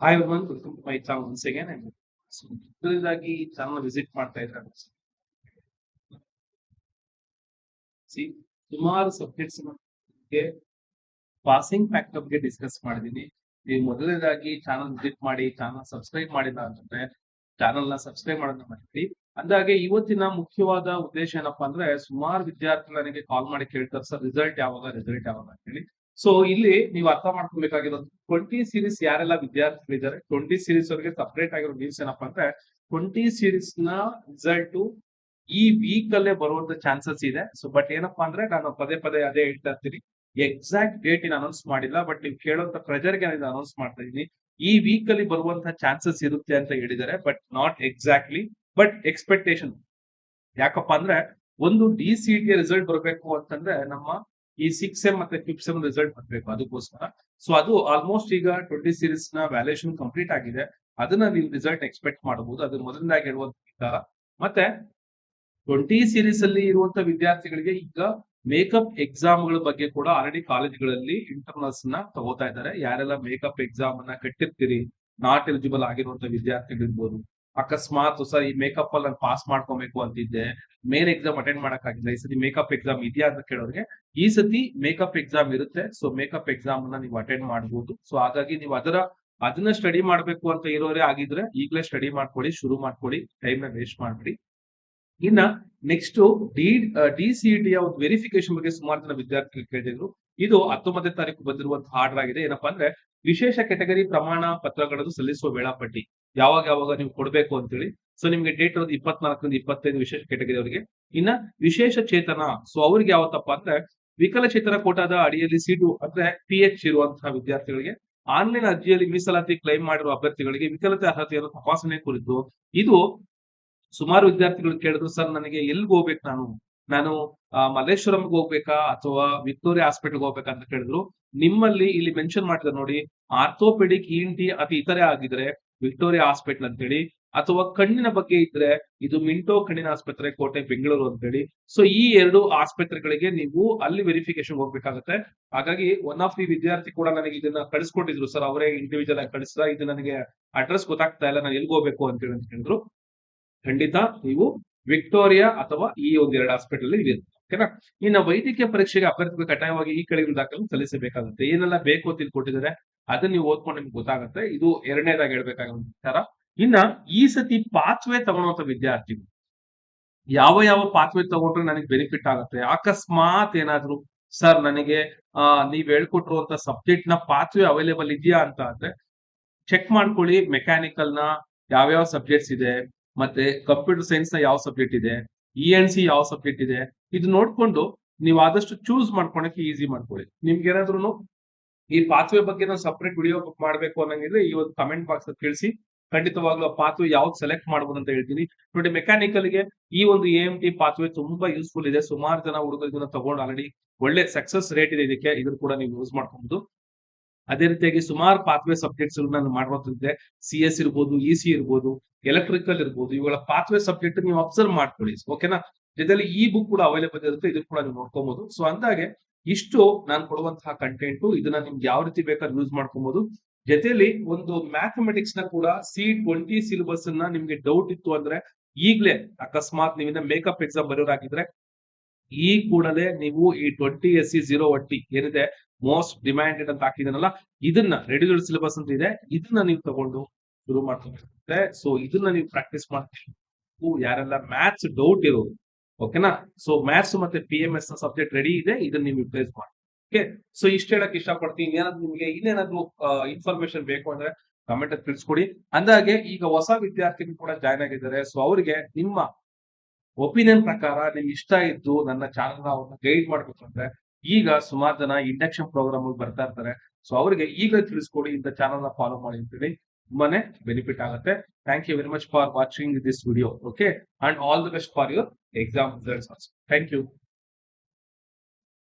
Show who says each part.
Speaker 1: Hi everyone, welcome to my channel once again. ಮೊದಲನೇದಾಗಿ channel visit ಮಾಡ್ತಾ ಇದ್ದಾರೆ ಸುಮಾರು ಸಬ್ಜೆಕ್ಟ್ಸ್ ಬಗ್ಗೆ ಪಾಸಿಂಗ್ ಫ್ಯಾಕ್ಟರ್ ಬಗ್ಗೆ ಡಿಸ್ಕಸ್ ಮಾಡಿದೀನಿ. ನೀವು ಮೊದಲನೇದಾಗಿ ಚಾನಲ್ ವಿಸಿಟ್ ಮಾಡಿ, ಚಾನಲ್ ಸಬ್ಸ್ಕ್ರೈಬ್ ಮಾಡಿಲ್ಲ ಅಂತಂದ್ರೆ ಚಾನಲ್ ನ ಸಬ್ಸ್ಕ್ರೈಬ್ ಮಾಡೋದನ್ನ ಮಾಡಿ. ಅಂದಾಗೆ ಇವತ್ತಿನ ಮುಖ್ಯವಾದ ಉದ್ದೇಶ ಏನಪ್ಪಾ ಅಂದ್ರೆ, ಸುಮಾರು ವಿದ್ಯಾರ್ಥಿಗಳು ನನಗೆ ಕಾಲ್ ಮಾಡಿ ಕೇಳ್ತಾರೆ, ಸರ್ ರಿಸಲ್ಟ್ ಯಾವಾಗ ಅಂತ ಹೇಳಿ. ಸೊ ಇಲ್ಲಿ ನೀವು ಅರ್ಥ ಮಾಡ್ಕೊಬೇಕಾಗಿರೋದು, 20 ಸೀರೀಸ್ ಯಾರೆಲ್ಲ ವಿದ್ಯಾರ್ಥಿಗಳಿದ್ದಾರೆ, 20 ಸೀರೀಸ್ ಅವರಿಗೆ ಸಪರೇಟ್ ಆಗಿರೋ ನ್ಯೂಸ್ ಏನಪ್ಪಾ ಅಂದ್ರೆ, 20 ಸೀರೀಸ್ ನ ರಿಸಲ್ಟ್ ಈ ವೀಕ್ ಅಲ್ಲೇ ಬರುವಂತ ಚಾನ್ಸಸ್ ಇದೆ. ಸೊ ಬಟ್ ಏನಪ್ಪಾ ಅಂದ್ರೆ, ನಾನು ಪದೇ ಪದೇ ಅದೇ ಹೇಳ್ತಾ ಇರ್ತೀನಿ, ಎಕ್ಸಾಕ್ಟ್ ಡೇಟ್ ಇನ್ ಅನೌನ್ಸ್ ಮಾಡಿಲ್ಲ, ಬಟ್ ನೀವು ಕೇಳುವಂತ ಪ್ರೆಜರ್ಗೆ ಅನೌನ್ಸ್ ಮಾಡ್ತಾ ಇದೀನಿ. ಈ ವೀಕ್ ಅಲ್ಲಿ ಬರುವಂತಹ ಚಾನ್ಸಸ್ ಇರುತ್ತೆ ಅಂತ ಹೇಳಿದ್ದಾರೆ, but not exactly, but expectation. ಯಾಕಪ್ಪ ಅಂದ್ರೆ, ಒಂದು DCT ರಿಸಲ್ಟ್ ಬರಬೇಕು ಅಂತಂದ್ರೆ ನಮ್ಮ ಈ 6 ಮತ್ತೆ 5 ರಿಸಲ್ಟ್ ಬರಬೇಕು, ಅದಕ್ಕೋಸ್ಕರ. ಸೊ ಅದು ಆಲ್ಮೋಸ್ಟ್ ಈಗ 20 ಸೀರೀಸ್ ನ ವ್ಯಾಲ್ಯೂಯೇಷನ್ ಕಂಪ್ಲೀಟ್ ಆಗಿದೆ. ಅದನ್ನ ನೀವು ರಿಸಲ್ಟ್ ಎಕ್ಸ್ಪೆಕ್ಟ್ ಮಾಡಬಹುದು. ಅದು ಮೊದಲನೇದಾಗಿ ಹೇಳುವಂತ ವಿಚಾರ. ಮತ್ತೆ 20 ಸೀರೀಸ್ ಅಲ್ಲಿ ಇರುವಂತ ವಿದ್ಯಾರ್ಥಿಗಳಿಗೆ ಈಗ ಮೇಕಪ್ ಎಕ್ಸಾಮ್ ಗಳ ಬಗ್ಗೆ ಕೂಡ ಆಲ್ರೆಡಿ ಕಾಲೇಜ್ಗಳಲ್ಲಿ ಇಂಟರ್ನಲ್ಸ್ ನ ತಗೋತಾ ಇದ್ದಾರೆ. ಯಾರೆಲ್ಲ ಮೇಕಪ್ ಎಕ್ಸಾಮ್ ಅನ್ನ ಕಟ್ಟಿರ್ತೀರಿ, ನಾಟ್ ಎಲಿಜಿಬಲ್ ಆಗಿರುವಂತ ವಿದ್ಯಾರ್ಥಿಗಳಿರ್ಬೋದು, ಅಕಸ್ಮಾತ್ ಸರ್ ಈ ಮೇಕಪ್ ಅಲ್ಲಿ ನಾನು ಪಾಸ್ ಮಾಡ್ಕೊಬೇಕು ಅಂತಿದ್ದೆ, ಮೇನ್ ಎಕ್ಸಾಮ್ ಅಟೆಂಡ್ ಮಾಡಕ್ಕಾಗಿಲ್ಲ, ಈ ಸತಿ ಮೇಕಪ್ ಎಕ್ಸಾಮ್ ಇದೆಯಾ ಅಂತ ಕೇಳೋರಿಗೆ ಈ ಸತಿ ಮೇಕಪ್ ಎಕ್ಸಾಮ್ ಇರುತ್ತೆ. ಸೊ ಮೇಕಪ್ ಎಕ್ಸಾಮ್ ಅನ್ನ ನೀವು ಅಟೆಂಡ್ ಮಾಡಬಹುದು. ಸೊ ಹಾಗಾಗಿ ನೀವು ಅದನ್ನ ಸ್ಟಡಿ ಮಾಡ್ಬೇಕು ಅಂತ ಇರೋರೇ ಆಗಿದ್ರೆ ಈಗಲೇ ಸ್ಟಡಿ ಮಾಡ್ಕೊಳ್ಳಿ, ಶುರು ಮಾಡ್ಕೊಳ್ಳಿ, ಟೈಮ್ ನ ವೇಸ್ಟ್ ಮಾಡ್ಬಿಡಿ. ಇನ್ನ ನೆಕ್ಸ್ಟ್ DCT ಯ ಒಂದು ವೆರಿಫಿಕೇಶನ್ ಬಗ್ಗೆ ಸುಮಾರು ಜನ ವಿದ್ಯಾರ್ಥಿಗಳು ಕೇಳಿದ್ರು. ಇದು 19ನೇ ತಾರೀಕು ಬಂದಿರುವಂತಹ ಆರ್ಡರ್ ಆಗಿದೆ. ಏನಪ್ಪಾ ಅಂದ್ರೆ, ವಿಶೇಷ ಕೆಟಗರಿ ಪ್ರಮಾಣ ಪತ್ರಗಳನ್ನು ಸಲ್ಲಿಸುವ ವೇಳಾಪಟ್ಟಿ ಯಾವಾಗ ನೀವು ಕೊಡಬೇಕು ಅಂತೇಳಿ. ಸೊ ನಿಮ್ಗೆ ಡೇಟ್ ಇರೋದು 24ರಿಂದ 25 ವಿಶೇಷ ಕೆಟಗರಿ ಅವರಿಗೆ. ಇನ್ನ ವಿಶೇಷ ಚೇತನ, ಸೊ ಅವ್ರಿಗೆ ಯಾವತ್ತಪ್ಪ ಅಂದ್ರೆ, ವಿಕಲಚೇತನ ಕೋಟಾದ ಅಡಿಯಲ್ಲಿ ಸೀಟು ಅಂದ್ರೆ PH ಇರುವಂತಹ ವಿದ್ಯಾರ್ಥಿಗಳಿಗೆ, ಆನ್ಲೈನ್ ಅರ್ಜಿಯಲ್ಲಿ ಮೀಸಲಾತಿ ಕ್ಲೈಮ್ ಮಾಡಿರುವ ಅಭ್ಯರ್ಥಿಗಳಿಗೆ ವಿಕಲತೆ ಅರ್ಹತೆಯನ್ನು ತಪಾಸಣೆ ಕುರಿತು ಇದು ಸುಮಾರು ವಿದ್ಯಾರ್ಥಿಗಳು ಕೇಳಿದ್ರು, ಸರ್ ನನಗೆ ಎಲ್ಲಿಗೆ ಹೋಗ್ಬೇಕು, ನಾನು ಮಲ್ಲೇಶ್ವರಂಗೆ ಹೋಗ್ಬೇಕಾ ಅಥವಾ ವಿಕ್ಟೋರಿಯಾ ಹಾಸ್ಪಿಟಲ್ ಹೋಗ್ಬೇಕಾ ಅಂತ ಕೇಳಿದ್ರು. ನಿಮ್ಮಲ್ಲಿ ಇಲ್ಲಿ ಮೆನ್ಷನ್ ಮಾಡಿದ್ರೆ ನೋಡಿ, ಆರ್ಥೋಪೆಡಿಕ್ ENT ಅತಿ ಇತರೆ ಆಗಿದ್ರೆ ವಿಕ್ಟೋರಿಯಾ ಹಾಸ್ಪಿಟಲ್ ಅಂತೇಳಿ, ಅಥವಾ ಕಣ್ಣಿನ ಬಗ್ಗೆ ಇದ್ರೆ ಇದು ಮಿಂಟೋ ಕಣ್ಣಿನ ಆಸ್ಪತ್ರೆ, ಕೋಟೆ, ಬೆಂಗಳೂರು ಅಂತೇಳಿ. ಸೊ ಈ ಎರಡು ಆಸ್ಪತ್ರೆಗಳಿಗೆ ನೀವು ಅಲ್ಲಿ ವೆರಿಫಿಕೇಶನ್ ಹೋಗ್ಬೇಕಾಗತ್ತೆ. ಹಾಗಾಗಿ ಒನ್ ಆಫ್ ದಿ ವಿದ್ಯಾರ್ಥಿ ಕೂಡ ನನಗೆ ಇದನ್ನ ಕಳಿಸ್ಕೊಟ್ಟಿದ್ರು, ಸರ್ ಅವರೇ ಇಂಡಿವಿಜುವಲ್ ಆಗಿ ಕಳಿಸಿದ, ಇದು ನನಗೆ ಅಡ್ರೆಸ್ ಗೊತ್ತಾಗ್ತಾ ಇಲ್ಲ, ನಾನು ಎಲ್ಲಿ ಹೋಗ್ಬೇಕು ಅಂತ ಹೇಳಿದ್ರು. ಖಂಡಿತ ನೀವು ವಿಕ್ಟೋರಿಯಾ ಅಥವಾ ಈ ಒಂದೆರಡು ಹಾಸ್ಪಿಟಲ್ ಇದೆ, ಓಕೆನಾ. ಇನ್ನು ವೈದ್ಯಕೀಯ ಪರೀಕ್ಷೆಗೆ ಅಭ್ಯರ್ಥಿಗಳು ಕಡ್ಡಾಯವಾಗಿ ಈ ಕೆಳಗಿನ ದಾಖಲೆ ಸಲ್ಲಿಸಬೇಕಾಗುತ್ತೆ. ಏನೆಲ್ಲ ಬೇಕು ಅಂತ ಕೊಟ್ಟಿದ್ದಾರೆ ಅದನ್ನ ನೀವು ಓದ್ಕೊಂಡು ನಿಮ್ಗೆ ಗೊತ್ತಾಗುತ್ತೆ. ಇದು ಎರಡನೇದಾಗಿ ಹೇಳ್ಬೇಕಾಗಿರೋ ವಿಚಾರ. ಇನ್ನ ಈ ಸತಿ ಪಾತ್ವೆ ತಗೊಳುವಂತ ವಿದ್ಯಾರ್ಥಿಗಳು ಯಾವ ಪಾತ್ವೆ ತಗೊಂಡ್ರೆ ನನಗೆ ಬೆನಿಫಿಟ್ ಆಗುತ್ತೆ. ಅಕಸ್ಮಾತ್ ಏನಾದ್ರು ಸರ್ ನನಗೆ ನೀವ್ ಹೇಳ್ಕೊಟ್ಟಿರುವಂತ ಸಬ್ಜೆಕ್ಟ್ ನ ಪಾತ್ವೆ ಅವೈಲೇಬಲ್ ಇದೆಯಾ ಅಂತ ಅಂದ್ರೆ ಚೆಕ್ ಮಾಡ್ಕೊಳ್ಳಿ. ಮೆಕ್ಯಾನಿಕಲ್ ನ ಯಾವ್ಯಾವ ಸಬ್ಜೆಕ್ಟ್ಸ್ ಇದೆ, ಮತ್ತೆ ಕಂಪ್ಯೂಟರ್ ಸೈನ್ಸ್ ನ ಯಾವ ಸಬ್ಜೆಕ್ಟ್ ಇದೆ, ENC ಯಾವ ಸಬ್ಜೆಕ್ಟ್ ಇದೆ, ಇದು ನೋಡ್ಕೊಂಡು ನೀವು ಆದಷ್ಟು ಚೂಸ್ ಮಾಡ್ಕೊಳಕ್ಕೆ ಈಸಿ ಮಾಡ್ಕೊಳ್ಳಿ. ನಿಮ್ಗೆ ಏನಾದ್ರು ಈ ಪಾತ್ವೆ ಬಗ್ಗೆ ನಾವು ಸಪರೇಟ್ ವಿಡಿಯೋ ಮಾಡ್ಬೇಕು ಅನ್ನಂಗಿದ್ರೆ ಈ ಒಂದು ಕಮೆಂಟ್ ಬಾಕ್ಸ್ ಅಲ್ಲಿ ತಿಳಿಸಿ. ಖಂಡಿತವಾಗ್ಲೂ ಆ ಪಾತ್ವೆ ಯಾವ್ದು ಸೆಲೆಕ್ಟ್ ಮಾಡ್ಬೋದು ಅಂತ ಹೇಳ್ತೀನಿ. ನೋಡಿ, ಮೆಕ್ಯಾನಿಕಲ್ ಗೆ ಈ ಒಂದು AMT ಪಾತ್ವೆ ತುಂಬಾ ಯೂಸ್ಫುಲ್ ಇದೆ. ಸುಮಾರು ಜನ ಹುಡುಗರು ಇದನ್ನ ತಗೊಂಡು ಆಲ್ರೆಡಿ ಒಳ್ಳೆ ಸಕ್ಸಸ್ ರೇಟ್ ಇದೆ ಇದಕ್ಕೆ. ಇದನ್ನು ಕೂಡ ನೀವು ಯೂಸ್ ಮಾಡ್ಬಹುದು. ಅದೇ ರೀತಿಯಾಗಿ ಸುಮಾರು ಪಾತ್ವೆ ಸಬ್ಜೆಕ್ಟ್ಸ್ ನಾನು ಮಾಡುವಂತಿದೆ. CS ಇರ್ಬೋದು, EC ಇರ್ಬೋದು, ಎಲೆಕ್ಟ್ರಿಕಲ್ ಇರ್ಬೋದು, ಇವುಗಳ ಪಾತ್ವೆ ಸಬ್ಜೆಕ್ಟ್ ನೀವು ಅಬ್ಸರ್ವ್ ಮಾಡ್ಕೊಳ್ಳಿ, ಓಕೆನಾ. ಜೊತೆಲಿ ಈ ಬುಕ್ ಕೂಡ ಅವೈಲೇಬಲ್ ಇರುತ್ತೆ, ಇದನ್ನು ಕೂಡ ನೀವು ನೋಡ್ಕೊಬಹುದು. ಸೊ ಅಂದಾಗೆ ಇಷ್ಟು ನಾನು ಕೊಡುವಂತಹ ಕಂಟೆಂಟ್, ಇದನ್ನ ನಿಮ್ಗೆ ಯಾವ ರೀತಿ ಬೇಕಾದ್ರೆ ಯೂಸ್ ಮಾಡ್ಕೊಬಹುದು. ಜೊತೆಲಿ ಒಂದು ಮ್ಯಾಥಮೆಟಿಕ್ಸ್ ನ ಕೂಡ C20 ಸಿಲೆಬಸ್ ಅನ್ನ ನಿಮ್ಗೆ ಡೌಟ್ ಇತ್ತು ಅಂದ್ರೆ ಈಗ್ಲೇ, ಅಕಸ್ಮಾತ್ ನೀವಿಂದ ಮೇಕಪ್ ಎಕ್ಸಾಮ್ ಬರೋರಾಗಿದ್ರೆ ಈ ಕೂಡಲೇ ನೀವು ಈ 20 SC 01T ಏನಿದೆ ಮೋಸ್ಟ್ ಡಿಮ್ಯಾಂಡೆಡ್ ಅಂತ ಹಾಕಿದನಲ್ಲ, ಇದನ್ನ ರೆಡ್ಯೂಸ್ಡ್ ಸಿಲೆಬಸ್ ಅಂತ ಇದೆ, ಇದನ್ನ ನೀವು ತಗೊಂಡು ಶುರು ಮಾಡ್ಕೊಬೇಕು. ಸೊ ಇದನ್ನ ನೀವು ಪ್ರಾಕ್ಟೀಸ್ ಮಾಡ್ತೀವಿ. ಯಾರೆಲ್ಲ ಮ್ಯಾಥ್ಸ್ ಡೌಟ್ ಇರೋದು, ಓಕೆನಾ. ಸೊ ಮ್ಯಾಥ್ಸ್ ಮತ್ತೆ PMS ಸಬ್ಜೆಕ್ಟ್ ರೆಡಿ ಇದೆ, ಇದನ್ನ ನೀವು ಯೂಟಿಲೈಸ್ ಮಾಡಿ. ಓಕೆ, ಸೊ ಇಷ್ಟ ಹೇಳಕ್ ಇಷ್ಟಪಡ್ತೀನಿ. ಏನಾದ್ರು ನಿಮ್ಗೆ ಇನ್ನೇನಾದ್ರು ಇನ್ಫಾರ್ಮೇಶನ್ ಬೇಕು ಅಂದ್ರೆ ಕಮೆಂಟ್ ಅಲ್ಲಿ ತಿಳಿಸ್ಕೊಡಿ. ಅಂದಾಗೆ ಈಗ ಹೊಸ ವಿದ್ಯಾರ್ಥಿಗಳು ಕೂಡ ಜಾಯ್ನ್ ಆಗಿದ್ದಾರೆ. ಸೊ ಅವರಿಗೆ ನಿಮ್ಮ ಒಪಿನಿಯನ್ ಪ್ರಕಾರ ನಿಮ್ಗೆ ಇಷ್ಟ ಇದ್ದು ನನ್ನ ಚಾನಲ್ ಅವ್ರನ್ನ ಗೈಡ್ ಮಾಡ್ಬೇಕು ಅಂದ್ರೆ, ಈಗ ಸುಮಾರು ಜನ ಇಂಡಕ್ಷನ್ ಪ್ರೋಗ್ರಾಮ್ ಬರ್ತಾ ಇರ್ತಾರೆ. ಸೊ ಅವರಿಗೆ ಈಗ ತಿಳಿಸ್ಕೊಡಿ, ಇಂಥ ಚಾನಲ್ ನ ಫಾಲೋ ಮಾಡಿ ಅಂತೇಳಿ. ತುಂಬಾನೇ ಬೆನಿಫಿಟ್ ಆಗುತ್ತೆ. Thank you very much for watching this video. Okay, and all the best for your exam results also. Thank you.